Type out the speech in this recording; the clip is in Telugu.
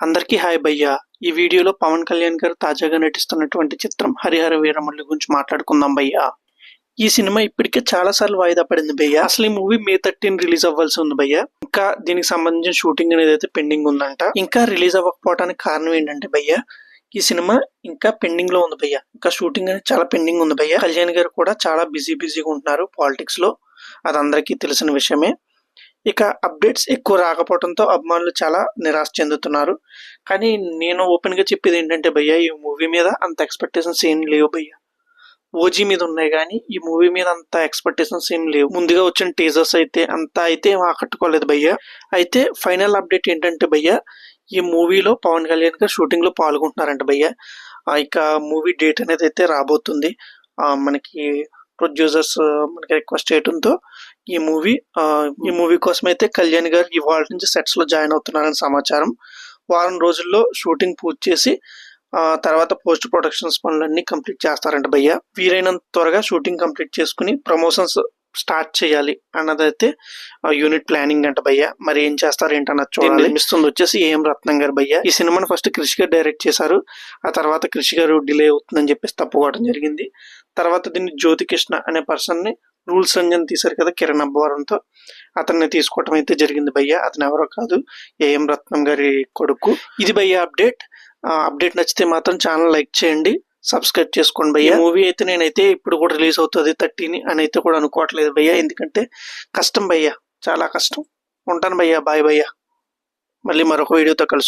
అందరికీ హాయ్ భయ్యా. ఈ వీడియోలో పవన్ కళ్యాణ్ గారు తాజాగా నటిస్తున్నటువంటి చిత్రం హరిహర వీరమల్లు గురించి మాట్లాడుకుందాం భయ్యా. ఈ సినిమా ఇప్పటికే చాలా సార్లు వాయిదా పడింది భయ్యా. అసలు ఈ మూవీ May 13 రిలీజ్ అవ్వాల్సి ఉంది భయ్యా. ఇంకా దీనికి సంబంధించిన షూటింగ్ అనేది అయితే పెండింగ్ ఉందంట. ఇంకా రిలీజ్ అవ్వకపోవడానికి కారణం ఏంటంటే భయ్యా, ఈ సినిమా ఇంకా పెండింగ్ లో ఉంది భయ్యా. ఇంకా షూటింగ్ అనేది చాలా పెండింగ్ ఉంది భయ్యా. కళ్యాణ్ గారు కూడా చాలా బిజీగా ఉంటున్నారు పాలిటిక్స్ లో, అది అందరికీ తెలిసిన విషయమే. ఇక అప్డేట్స్ ఎక్కువ రాకపోవడంతో అభిమానులు చాలా నిరాశ చెందుతున్నారు. కానీ నేను ఓపెన్ గా చెప్పేది ఏంటంటే భయ్యా, ఈ మూవీ మీద అంత ఎక్స్పెక్టేషన్స్ ఏం లేవు భయ్యా. ఓజీ మీద ఉన్నాయి కానీ ఈ మూవీ మీద అంత ఎక్స్పెక్టేషన్స్ ఏం లేవు. ముందుగా వచ్చిన టీజర్స్ అయితే ఏం ఆకట్టుకోలేదు భయ్యా. అయితే ఫైనల్ అప్డేట్ ఏంటంటే భయ్యా, ఈ మూవీలో పవన్ కళ్యాణ్ గారు షూటింగ్ లో పాల్గొంటున్నారంట భయ్యా. ఇక మూవీ డేట్ అనేది అయితే రాబోతుంది. మనకి ప్రొడ్యూసర్స్ మనకి రిక్వెస్ట్ చేయడంతో ఈ మూవీ కోసం అయితే కళ్యాణ్ గారు ఇవాళ నుంచి సెట్స్ లో జాయిన్ అవుతున్నారని సమాచారం. వారం రోజుల్లో షూటింగ్ పూర్తి చేసి తర్వాత పోస్ట్ ప్రొడక్షన్స్ పనులన్నీ కంప్లీట్ చేస్తారంట భయ్య. వీలైనంత త్వరగా షూటింగ్ కంప్లీట్ చేసుకుని ప్రమోషన్స్ స్టార్ట్ చేయాలి అన్నదైతే యూనిట్ ప్లానింగ్ అంట భయ్య. మరి ఏం చేస్తారు ఏంటన్నది చూడాలి. నిర్మిస్తుంది వచ్చేసి ఏఎం రత్నం గారు భయ్య. ఈ సినిమాని ఫస్ట్ క్రిష్ గారు డైరెక్ట్ చేశారు. ఆ తర్వాత క్రిష్ గారు డిలే అవుతుందని చెప్పేసి తప్పుకోవడం జరిగింది. తర్వాత దీన్ని జ్యోతి కృష్ణ అనే పర్సన్ ని రూల్స్ రంజన్ తీశారు కదా కిరణ్ అబ్బవరంతో, అతన్ని తీసుకోవటం అయితే జరిగింది భయ్య. అతను ఎవరో కాదు, ఏఎం రత్నం గారి కొడుకు. ఇది భయ్య అప్డేట్. అప్డేట్ నచ్చితే మాత్రం ఛానల్ లైక్ చేయండి, సబ్స్క్రైబ్ చేసుకోండి భయ్య. మూవీ అయితే నేనైతే ఇప్పుడు కూడా రిలీజ్ అవుతుంది 30 అని అయితే కూడా అనుకోవట్లేదు భయ్య. ఎందుకంటే కష్టం భయ్య, చాలా కష్టం. ఉంటాను భయ్య, బాయ్ భయ్య. మళ్ళీ మరొక వీడియోతో కలుసు.